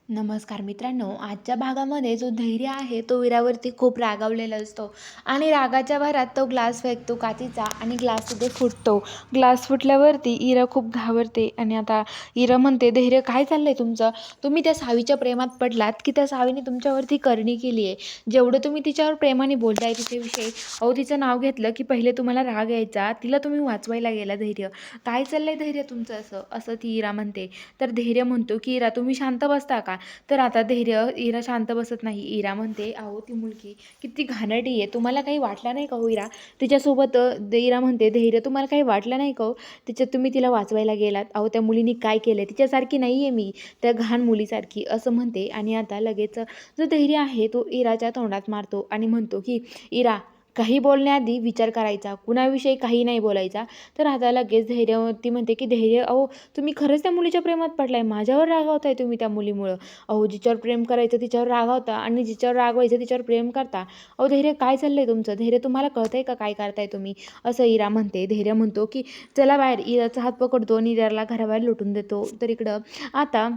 नमस्कार मित्रांनो, आजच्या भागामध्ये जो धैर्य आहे तो वीरावरती खूप रागावलेला असतो आणि रागाच्या भरात तो ग्लास फेकतो काचेचा आणि ग्लास तिथे फुटतो. ग्लास फुटल्यावरती इरा खूप घाबरते आणि आता इरा म्हणते, धैर्य काय चाललंय तुमचं? तुम्ही त्या सावीच्या प्रेमात पडलात की त्या सावीने तुमच्यावरती करणी केली आहे. जेवढं तुम्ही तिच्यावर प्रेमाने बोलताय तिच्याविषयी, अहो तिचं नाव घेतलं की पहिले तुम्हाला राग यायचा, तिला तुम्ही वाचवायला गेला. धैर्य काय चाललंय धैर्य तुमचं? असं असं ती इरा म्हणते. तर धैर्य म्हणतो की इरा तुम्ही शांत बसता का? तर आता धैर्य इरा शांत बसत नाही. इरा म्हणते, अहो ती मुलगी किती घाणेरडी आहे, तुम्हाला काही वाटलं नाही का हो इरा? तिच्यासोबत इरा म्हणते, धैर्य तुम्हाला काही वाटलं नाही का हो? तिच्यात तुम्ही तिला वाचवायला गेलात. अहो त्या मुलीने काय केलं, तिच्यासारखी नाही आहे मी, त्या घाण मुलीसारखी, असं म्हणते. आणि आता लगेच जो धैर्य आहे तो इराच्या तोंडात मारतो आणि म्हणतो की इरा, काही बोलण्याआधी विचार करायचा, कुणाविषयी काही नाही बोलायचा. तर आता लगेच धैर्यवती म्हणते की धैर्य, अहो तुम्ही खरंच त्या मुलीच्या प्रेमात पडलाय, माझ्यावर रागावताय तुम्ही त्या मुलीमुळं. अहो जिच्यावर प्रेम करायचं तिच्यावर रागावता आणि जिच्यावर रागवायचं तिच्यावर प्रेम करता. अहो धैर्य काय चाललंय तुमचं? धैर्य तुम्हाला कळतंय का काय करताय तुम्ही? असं इरा म्हणते. धैर्य म्हणतो की चला बाहेर. इराचा हात पकडतो आणि इराला घराबाहेर लुटून देतो. तर इकडं आता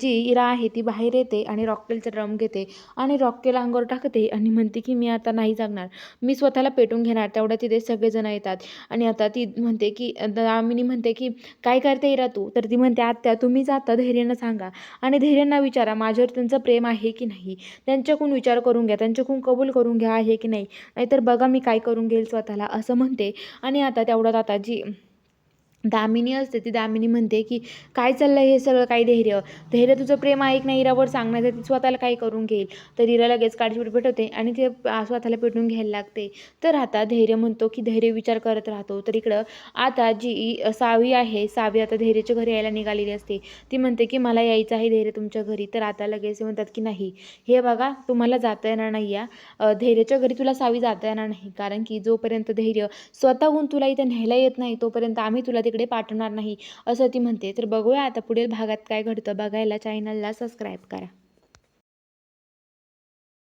जी इरा आहे ती बाहेर येते आणि रॉकेलचा ड्रम घेते आणि रॉकेल अंगावर टाकते आणि म्हणते की मी आता नाही जगणार, मी स्वतःला पेटून घेणार. तेवढ्या तिथे सगळेजण येतात आणि आता ती म्हणते की दामिनी म्हणते की काय करते इरा तू? तर ती म्हणते, आत्या तुम्हीच आता धैर्यानं सांगा आणि धैर्यांना विचारा माझ्यावर त्यांचं प्रेम आहे की नाही. त्यांच्याकडून विचार करून घ्या, त्यांच्याकडून कबूल करून घ्या आहे की नाही, नाहीतर बघा मी काय करून घेईल स्वतःला, असं म्हणते. आणि आता तेवढ्यात आता जी दामिनी असते ती दामिनी म्हणते की काय चाललंय हे सगळं? काय धैर्य? धैर्य तुझं प्रेम आहे की नाही इरावर सांगण्याचं, ती स्वतःला काय करून घेईल. तर इरा लगेच काळजीपोटी पेटवते आणि ते स्वतःला पेटून घ्यायला लागते. तर आता धैर्य म्हणतो की धैर्य विचार करत राहतो. तर इकडं आता जी सावी आहे, सावी आता धैर्यच्या घरी यायला निघालेली असते. ती म्हणते की मला यायचं आहे धैर्य तुमच्या घरी. तर आता लगेच म्हणतात की नाही, हे बघा तुम्हाला जाता येणार नाही या धैर्यच्या घरी, तुला सावी जाता येणार नाही, कारण की जोपर्यंत धैर्य स्वतःहून तुला इथे न्यायला येत नाही तोपर्यंत आम्ही तुला तिकडे पाठवणार नाही, असं ती म्हणते. तर बघूया आता पुढील भागात काय घडतं. बघायला चॅनलला सबस्क्राईब करा.